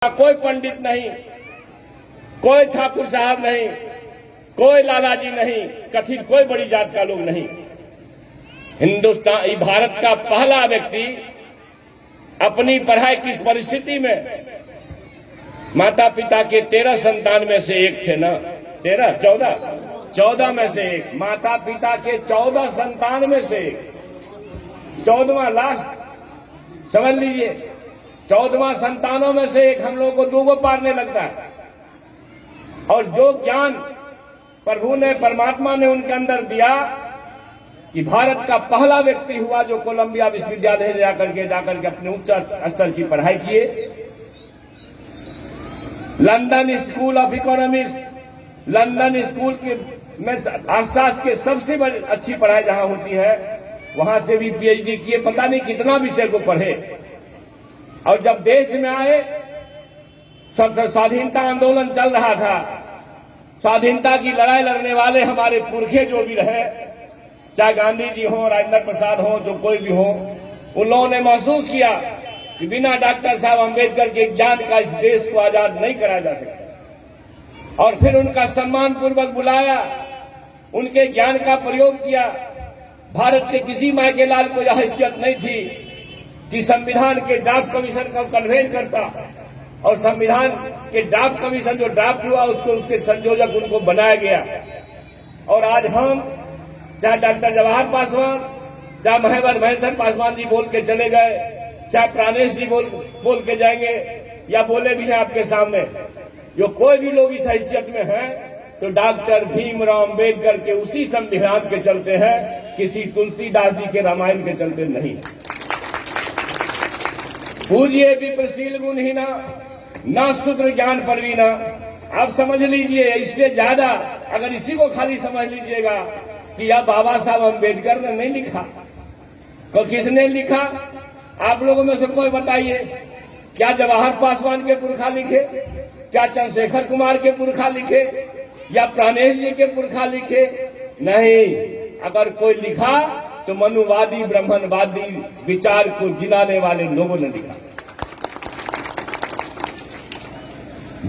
कोई पंडित नहीं, कोई ठाकुर साहब नहीं, कोई लालाजी नहीं, कथित कोई बड़ी जात का लोग नहीं। हिंदुस्तान भारत का पहला व्यक्ति अपनी पढ़ाई किस परिस्थिति में, माता पिता के 13 संतान में से एक थे ना, 14 में से एक, माता पिता के 14 संतान में से 14वां लास्ट, समझ लीजिए 14वां संतानों में से एक हम लोगों को दूगो पारने लगता है। और जो ज्ञान प्रभु ने, परमात्मा ने उनके अंदर दिया कि भारत का पहला व्यक्ति हुआ जो कोलंबिया विश्वविद्यालय जाकर के अपने उच्च स्तर की पढ़ाई किए। London school of economics, London school के में अर्थशास्त्र के सबसे बड़ी अच्छी पढ़ाई जहां होती है, वहां से भी पीएचडी किए, पता नहीं कितना विषय को पढ़े। और जब देश में आए, स्वाधीनता आंदोलन चल रहा था, स्वाधीनता की लड़ाई लड़ने वाले हमारे पुरखे जो भी रहे, चाहे गांधी जी हो, राजेंद्र प्रसाद हो, जो कोई भी हो, उन लोगों ने महसूस किया कि बिना डॉक्टर साहब अम्बेडकर के ज्ञान का इस देश को आजाद नहीं कराया जा सकता। और फिर उनका सम्मान पूर्वक बुलाया, उनके ज्ञान का प्रयोग किया। भारत के किसी माई के लाल को यह हैसियत नहीं थी कि संविधान के ड्राफ्ट कमीशन को कन्वेन करता, और संविधान के ड्राफ्ट कमीशन जो ड्राफ्ट हुआ उसको, उसके संयोजक उनको बनाया गया। और आज हम, चाहे डॉक्टर जवाहर पासवान, चाहे महेश्वर पासवान जी बोल के चले गए, चाहे प्राणेश जी बोल के जाएंगे, या बोले भी हैं आपके सामने, जो कोई भी लोग इस हैसियत में हैं तो डॉक्टर भीमराव अम्बेडकर के उसी संविधान के चलते हैं, किसी तुलसीदास जी के रामायण के चलते नहीं। पूजिए विप्रशील गुणहीना, ना शूद्र ज्ञान परवीना। आप समझ लीजिए, इससे ज्यादा अगर इसी को खाली समझ लीजिएगा कि यह बाबा साहब अम्बेडकर ने नहीं लिखा, तो किसने लिखा? आप लोगों में से कोई बताइए, क्या जवाहर पासवान के पुरखा लिखे, क्या चंद्रशेखर कुमार के पुरखा लिखे, या प्राणेश जी के पुरखा लिखे? नहीं। अगर कोई लिखा तो मनुवादी ब्राह्मणवादी विचार को जिलाने वाले लोगों ने लिखा।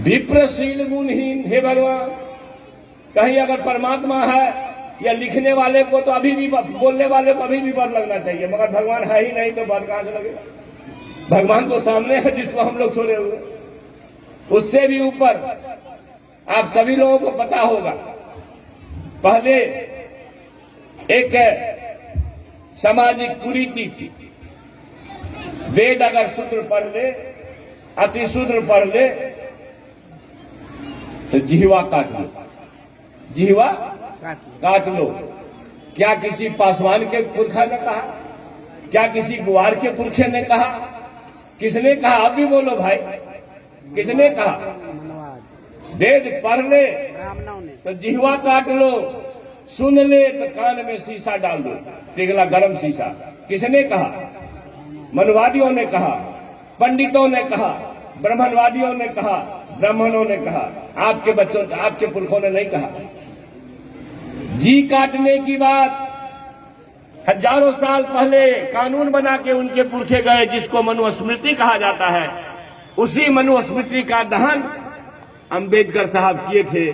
विप्रशील गुणहीन, हे भगवान, कहीं अगर परमात्मा है या लिखने वाले को तो अभी भी, बोलने वाले को अभी भी बर लगना चाहिए, मगर भगवान है ही नहीं तो बर कहां से लगेगा? भगवान तो सामने है जिसको हम लोग छोड़े हुए। उससे भी ऊपर आप सभी लोगों को पता होगा, पहले एक सामाजिक कुरीति थी, वेद अगर शूद्र पढ़ ले, अति शूद्र पढ़ ले तो जिह्वा काट लो, जिह्वा काट लो। क्या किसी पासवान के पुरखा ने कहा? क्या किसी गुआर के पुरखे ने कहा? किसने कहा? आप भी बोलो भाई, किसने कहा? वेद पढ़ ले तो जिह्वा काट लो, सुन ले तो कान में शीशा डाल दो, पिघला गरम शीशा। किसने कहा? मनुवादियों ने कहा, पंडितों ने कहा, ब्राह्मणवादियों ने कहा, ब्राह्मणों ने कहा। आपके बच्चों, आपके पुरखों ने नहीं कहा। जी काटने की बात हजारों साल पहले कानून बना के उनके पुरखे गए, जिसको मनुस्मृति कहा जाता है। उसी मनुस्मृति का दहन अम्बेडकर साहब किए थे।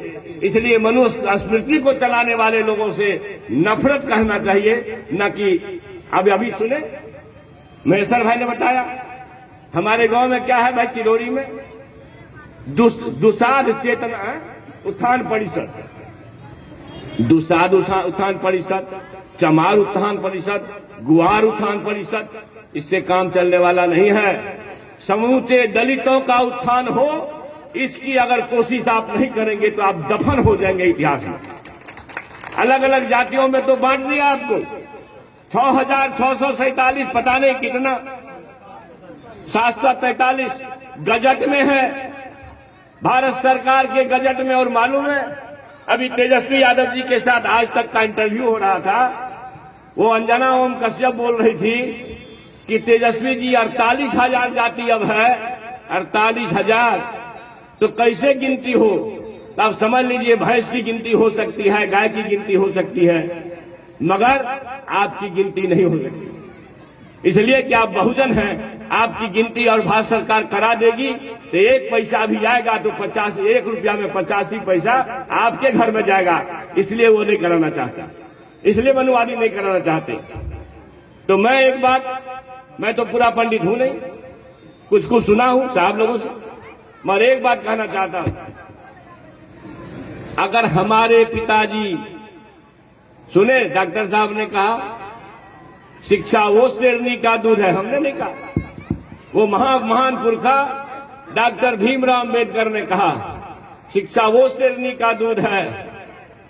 इसलिए मनुस्मृति को चलाने वाले लोगों से नफरत करना चाहिए, न कि अभी सुने महेश्वर भाई ने बताया हमारे गांव में क्या है भाई, चिरौरी में दुसाध चेतना उत्थान परिषद, दुसाध उत्थान परिषद, चमार उत्थान परिषद, गुआर उत्थान परिषद, इससे काम चलने वाला नहीं है। समूचे दलितों का उत्थान हो, इसकी अगर कोशिश आप नहीं करेंगे तो आप दफन हो जाएंगे इतिहास में। अलग अलग जातियों में तो बांट दिया आपको, 6,647 पता नहीं कितना, 743 गजट में है, भारत सरकार के गजट में। और मालूम है, अभी तेजस्वी यादव जी के साथ आज तक का इंटरव्यू हो रहा था, वो अंजना ओम कश्यप बोल रही थी कि तेजस्वी जी 48,000 जाति अब है, 48,000 तो कैसे गिनती हो? तो आप समझ लीजिए, भैंस की गिनती हो सकती है, गाय की गिनती हो सकती है, मगर आपकी गिनती नहीं हो सकती। इसलिए कि आप बहुजन हैं, आपकी गिनती और भारत सरकार करा देगी तो 1 पैसा भी आएगा तो 1 रुपया में 85 पैसा आपके घर में जाएगा। इसलिए वो नहीं कराना चाहता, इसलिए मनुवादी नहीं कराना चाहते। तो मैं एक बात, मैं तो पूरा पंडित हूं नहीं, कुछ कुछ सुना हूं साहब लोगों से, मगर एक बात कहना चाहता हूं, अगर हमारे पिताजी सुने, डॉक्टर साहब ने कहा शिक्षा वो शेरनी का दूध है, हमने नहीं कहा, वो महान पुरखा डॉक्टर भीमराव अंबेडकर ने कहा शिक्षा वो शेरनी का दूध है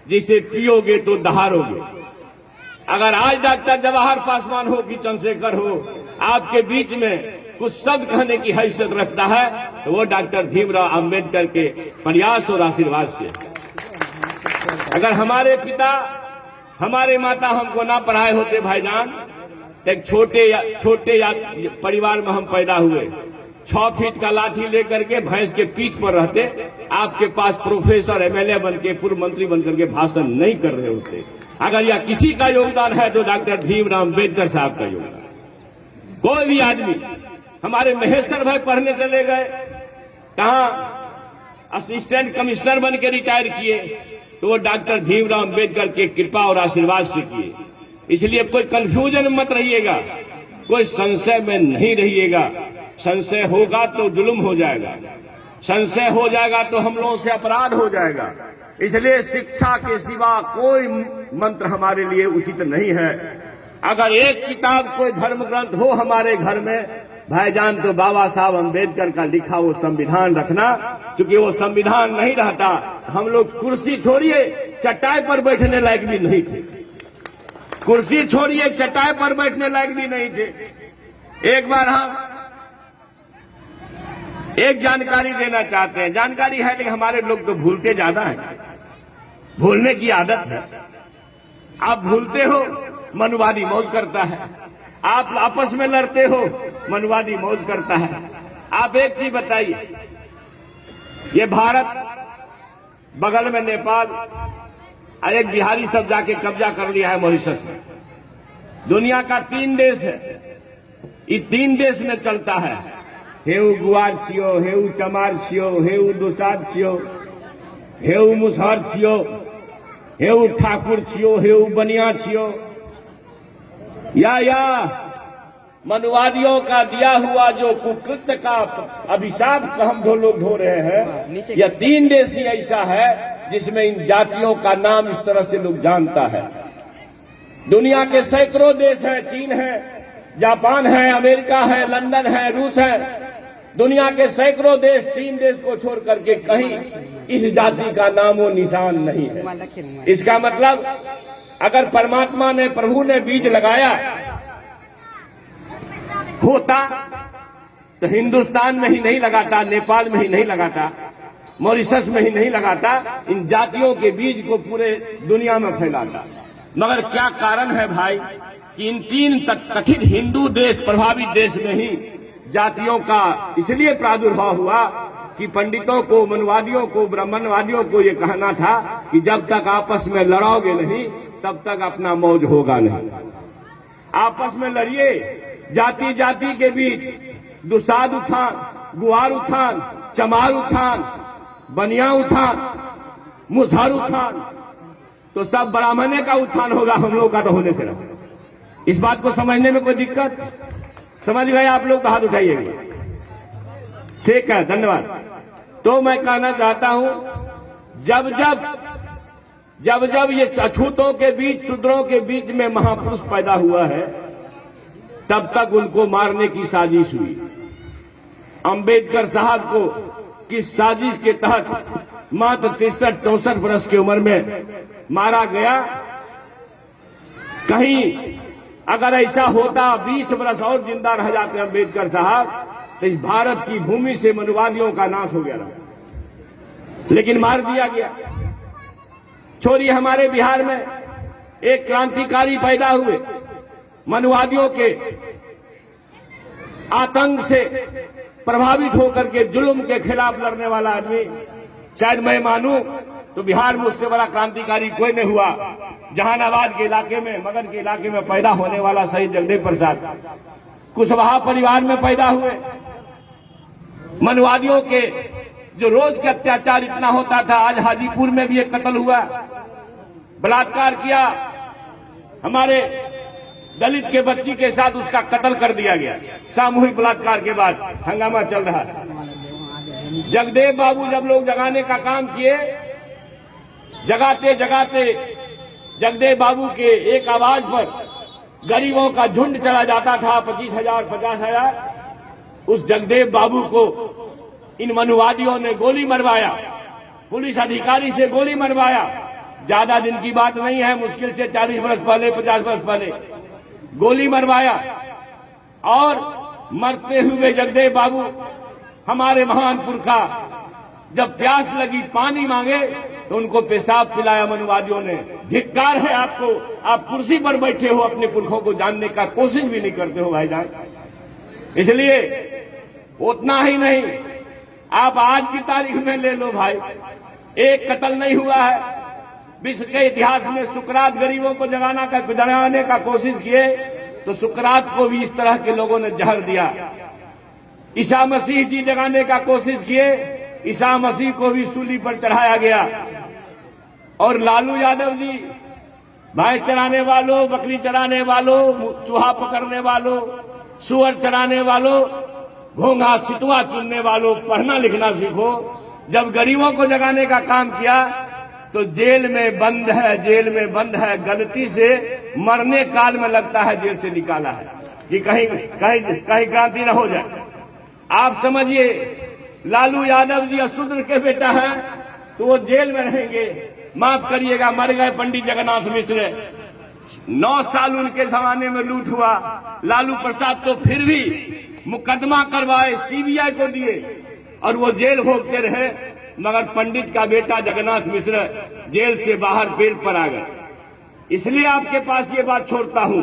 जिसे पियोगे तो दहाड़ोगे। अगर आज डॉक्टर जवाहर पासवान हो कि चंद्रशेखर हो आपके बीच में कुछ शब्द कहने की हैसियत रखता है तो वो डॉक्टर भीमराव अंबेडकर के प्रयास और आशीर्वाद से। अगर हमारे पिता हमारे माता हमको ना पढ़ाए होते भाईजान, एक छोटे या परिवार में हम पैदा हुए, 6 फीट का लाठी लेकर के भैंस के पीठ पर रहते, आपके पास प्रोफेसर एमएलए बन के पूर्व मंत्री बनकर के भाषण नहीं कर रहे होते। अगर यह किसी का योगदान है तो डॉक्टर भीमराव अंबेडकर साहब का योगदान। कोई भी आदमी, हमारे महेश्वर भाई पढ़ने चले गए, कहा असिस्टेंट कमिश्नर बन के रिटायर किए, तो वो डॉक्टर भीमराव अंबेडकर के कृपा और आशीर्वाद से किए। इसलिए कोई कंफ्यूजन में मत रहिएगा, कोई संशय में नहीं रहिएगा। संशय होगा तो जुल्म हो जाएगा, संशय हो जाएगा तो हम लोगों से अपराध हो जाएगा। इसलिए शिक्षा के सिवा कोई मंत्र हमारे लिए उचित नहीं है। अगर एक किताब कोई धर्म ग्रंथ हो हमारे घर में भाईजान तो बाबा साहब अंबेडकर का लिखा वो संविधान रखना, क्योंकि वो संविधान नहीं रहता हम लोग कुर्सी छोड़िए चटाई पर बैठने लायक भी नहीं थे, कुर्सी छोड़िए चटाई पर बैठने लायक भी नहीं थे। एक बार हम एक जानकारी देना चाहते हैं, जानकारी है लेकिन हमारे लोग तो भूलते ज्यादा है, भूलने की आदत है। आप भूलते हो, मनुवादी मौज करता है, आप आपस में लड़ते हो, मनुवादी मौज करता है। आप एक चीज बताइए, ये भारत बगल में नेपाल और एक बिहारी सब जाके कब्जा कर लिया है मॉरिशस में। दुनिया का 3 देश है, ये 3 देश में चलता है, हेउ गुआर छियो, हेउ चमार छियो, हेउ दुसाद छियो, हेउ मुसहर छियो, हेउ ठाकुर छियो, हेउ बनिया छियो। या मनुवादियों का दिया हुआ जो कुकृत्य का अभिशाप हम लोग ढो रहे हैं, यह 3 देश ही ऐसा है जिसमें इन जातियों का नाम इस तरह से लोग जानता है। दुनिया के सैकड़ों देश हैं, चीन है, जापान है, अमेरिका है, लंदन है, रूस है, दुनिया के सैकड़ों देश 3 देश को छोड़ करके कहीं इस जाति का नामो निशान नहीं है। इसका मतलब अगर परमात्मा ने, प्रभु ने बीज लगाया होता तो हिंदुस्तान में ही नहीं लगाता, नेपाल में ही नहीं लगाता, मॉरिशस में ही नहीं लगाता, इन जातियों के बीज को पूरे दुनिया में फैलाता। मगर क्या कारण है भाई कि इन 3 कथित हिंदू देश प्रभावित देश में ही जातियों का इसलिए प्रादुर्भाव हुआ कि पंडितों को, मनुवादियों को, ब्राह्मणवादियों को ये कहना था कि जब तक आपस में लड़ोगे नहीं तब तक अपना मौज होगा नहीं। आपस में लड़िए, जाति जाति के बीच दुसाद उठान, गुआर उठान, चमार उठान, बनिया उठान, मुसहर उठान, तो सब ब्राह्मणे का उत्थान होगा, हम लोग का तो होने से रहा। इस बात को समझने में कोई दिक्कत? समझ गए आप लोग तो हाथ उठाइएगा। ठीक है, धन्यवाद। तो मैं कहना चाहता हूं, जब जब ये अछूतों के बीच, शूद्रों के बीच में महापुरुष पैदा हुआ है, तब तक उनको मारने की साजिश हुई। अंबेडकर साहब को किस साजिश के तहत मात्र 63-64 वर्ष की उम्र में मारा गया? कहीं अगर ऐसा होता 20 वर्ष और जिंदा रह जाते अंबेडकर साहब, तो इस भारत की भूमि से मनुवादियों का नाश हो गया था, लेकिन मार दिया गया। छोड़िए, हमारे बिहार में एक क्रांतिकारी पैदा हुए, मनुवादियों के आतंक से प्रभावित होकर के जुल्म के खिलाफ लड़ने वाला आदमी, शायद मैं मानूं तो बिहार में उससे बड़ा क्रांतिकारी कोई नहीं हुआ। जहानाबाद के इलाके में, मगध के इलाके में पैदा होने वाला शहीद जगदेव प्रसाद, कुशवाहा परिवार में पैदा हुए। मनवादियों के जो रोज के अत्याचार इतना होता था, आज हाजीपुर में भी एक कत्ल हुआ, बलात्कार किया, हमारे दलित के बच्ची के साथ उसका कत्ल कर दिया गया। सामूहिक बलात्कार के बाद हंगामा चल रहा है। जगदेव बाबू जब लोग जगाने का काम किए, जगाते जगाते जगदेव बाबू के एक आवाज पर गरीबों का झुंड चला जाता था, 25,000 50,000। उस जगदेव बाबू को इन मनुवादियों ने गोली मरवाया, पुलिस अधिकारी से गोली मरवाया। ज्यादा दिन की बात नहीं है, मुश्किल से 40 वर्ष पहले, 50 वर्ष पहले गोली मरवाया। और मरते हुए जगदेव बाबू, हमारे महान पुरखा, जब प्यास लगी पानी मांगे तो उनको पेशाब पिलाया मनुवादियों ने। धिक्कार है आपको, आप कुर्सी पर बैठे हो, अपने पुरखों को जानने का कोशिश भी नहीं करते हो भाईजान। इसलिए उतना ही नहीं, आप आज की तारीख में ले लो भाई, एक कत्ल नहीं हुआ है। विश्व के इतिहास में सुकरात गरीबों को जगाने का कोशिश किए तो सुकरात को भी इस तरह के लोगों ने जहर दिया। ईसा मसीह जी जगाने का कोशिश किए, ईसा मसीह को भी सूली पर चढ़ाया गया। और लालू यादव जी, भैंस चराने वालों, बकरी चराने वालों, चूहा पकड़ने वालों, सुअर चराने वालों, घोंघा सितुआ चुनने वालों, पढ़ना लिखना सीखो। जब गरीबों को जगाने का काम किया तो जेल में बंद है, जेल में बंद है, गलती से मरने काल में लगता है जेल से निकाला है कि कहीं कहीं कहीं क्रांति न हो जाए। आप समझिए, लालू यादव जी अशूद्र के बेटा हैं तो वो जेल में रहेंगे। माफ करिएगा, मर गए पंडित जगन्नाथ मिश्र, 9 साल उनके जमाने में लूट हुआ। लालू प्रसाद तो फिर भी मुकदमा करवाए, सीबीआई को दिए और वो जेल भोगते रहे। मगर पंडित का बेटा जगन्नाथ मिश्र जेल से बाहर बेल पर आ गए। इसलिए आपके पास ये बात छोड़ता हूं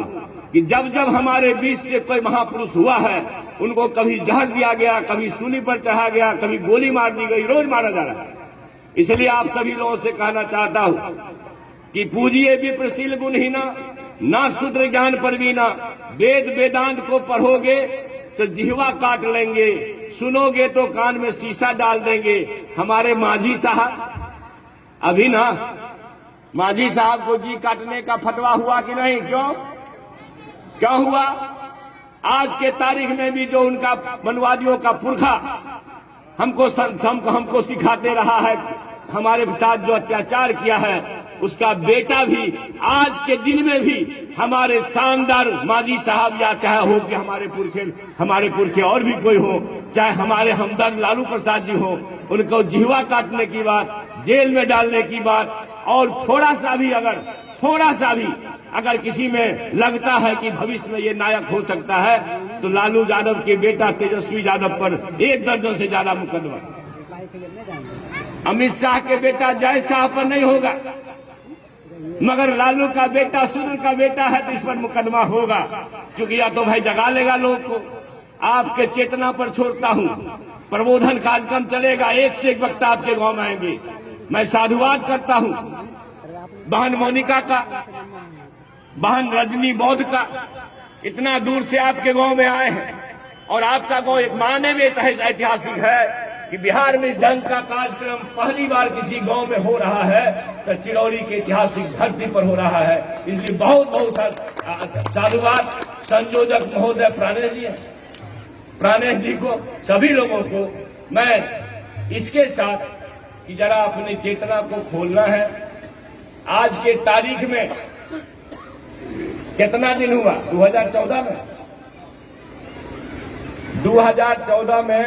कि जब जब हमारे बीच से कोई महापुरुष हुआ है, उनको कभी जहर दिया गया, कभी सूली पर चढ़ा गया, कभी गोली मार दी गई, रोज मारा जा रहा है। इसलिए आप सभी लोगों से कहना चाहता हूं कि पूजिए विप्रशील गुणहीना, ना शूद्र ज्ञान परवीना। वेद वेदांत को पढ़ोगे तो जिह्वा काट लेंगे, सुनोगे तो कान में शीशा डाल देंगे। हमारे माझी साहब, अभी ना माझी साहब को जी काटने का फतवा हुआ कि नहीं? क्यों हुआ? आज के तारीख में भी जो उनका मनवादियों का पुरखा हमको सिखाते रहा है, हमारे साथ जो अत्याचार किया है, उसका बेटा भी आज के दिन में भी हमारे शानदार माजी साहब, या चाहे हो कि हमारे पुरखे और भी कोई हो, चाहे हमारे हमदर्द लालू प्रसाद जी हो, उनको जिह्वा काटने की बात, जेल में डालने की बात, और थोड़ा सा भी अगर किसी में लगता है कि भविष्य में ये नायक हो सकता है तो लालू यादव के बेटा तेजस्वी यादव पर 1 दर्जन से ज्यादा मुकदमा। अमित शाह के बेटा जय शाह पर नहीं होगा, मगर लालू का बेटा, शूद्र का बेटा है तो इस पर मुकदमा होगा। क्योंकि या तो भाई जगा लेगा लोग को। आपके चेतना पर छोड़ता हूं, प्रबोधन कार्यक्रम चलेगा, एक से एक वक्ता आपके गांव में आएंगे। मैं साधुवाद करता हूं बहन मोनिका का, बहन रजनी बौद्ध का, इतना दूर से आपके गांव में आए हैं। और आपका गांव एक माने में ऐतिहासिक है कि बिहार में इस ढंग का कार्यक्रम पहली बार किसी गांव में हो रहा है तो चिरौरी के ऐतिहासिक धरती पर हो रहा है। इसलिए बहुत बहुत साधुवाद संयोजक महोदय प्राणेश जी को, सभी लोगों को। मैं इसके साथ कि जरा अपनी चेतना को खोलना है। आज के तारीख में कितना दिन हुआ? 2014 में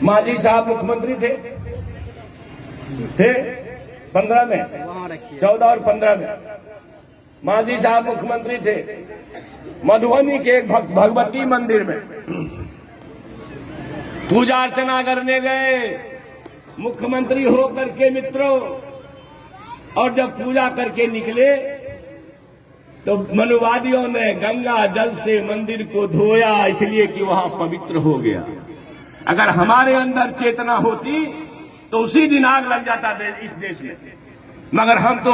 मांझी साहब मुख्यमंत्री थे 15 में, 14 और 15 में मांझी साहब मुख्यमंत्री थे। मधुबनी के एक भगवती मंदिर में पूजा अर्चना करने गए मुख्यमंत्री होकर के मित्रों, और जब पूजा करके निकले तो मनुवादियों ने गंगा जल से मंदिर को धोया, इसलिए कि वहां पवित्र हो गया। अगर हमारे अंदर चेतना होती तो उसी दिन आग लग जाता इस देश में। मगर हम तो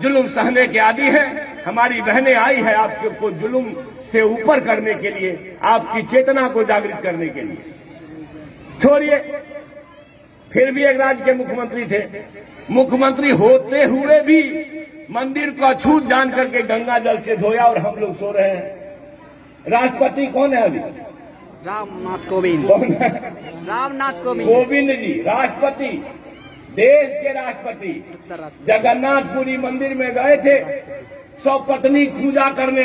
जुल्म सहने के आदी हैं। हमारी बहनें आई है आपके को जुल्म से ऊपर करने के लिए, आपकी चेतना को जागृत करने के लिए। छोड़िए, फिर भी एक राज्य के मुख्यमंत्री थे, मुख्यमंत्री होते हुए भी मंदिर को अछूत जान करके गंगा जल से धोया और हम लोग सो रहे हैं। राष्ट्रपति कौन है अभी? रामनाथ कोविंद। कौन है? रामनाथ कोविंद। कोविंद जी राष्ट्रपति, देश के राष्ट्रपति जगन्नाथपुरी मंदिर में गए थे सौपत्नी पूजा करने।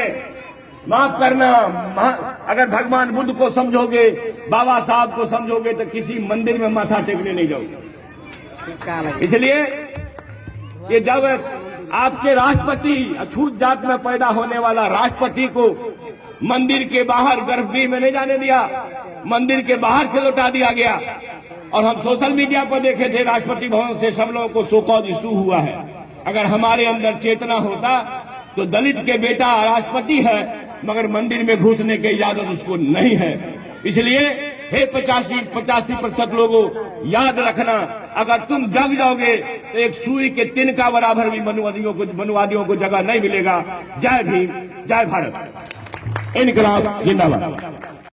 माफ करना, अगर भगवान बुद्ध को समझोगे, बाबा साहब को समझोगे तो किसी मंदिर में माथा टेकने नहीं जाओगे। इसलिए कि जब आपके राष्ट्रपति, अछूत जात में पैदा होने वाला राष्ट्रपति को मंदिर के बाहर गर्भगृह में नहीं जाने दिया, मंदिर के बाहर से लौटा दिया गया। और हम सोशल मीडिया पर देखे थे राष्ट्रपति भवन से सब लोगों को सो कॉज इशू हुआ है। अगर हमारे अंदर चेतना होता तो दलित के बेटा राष्ट्रपति है मगर मंदिर में घुसने की इजाजत उसको नहीं है। इसलिए हे 85% लोगों, याद रखना, अगर तुम जग जाओगे तो एक सुई के तिनका बराबर भी मनुवादियों को जगह नहीं मिलेगा। जय भीम, जय भारत, इनकलाब जिंदाबाद।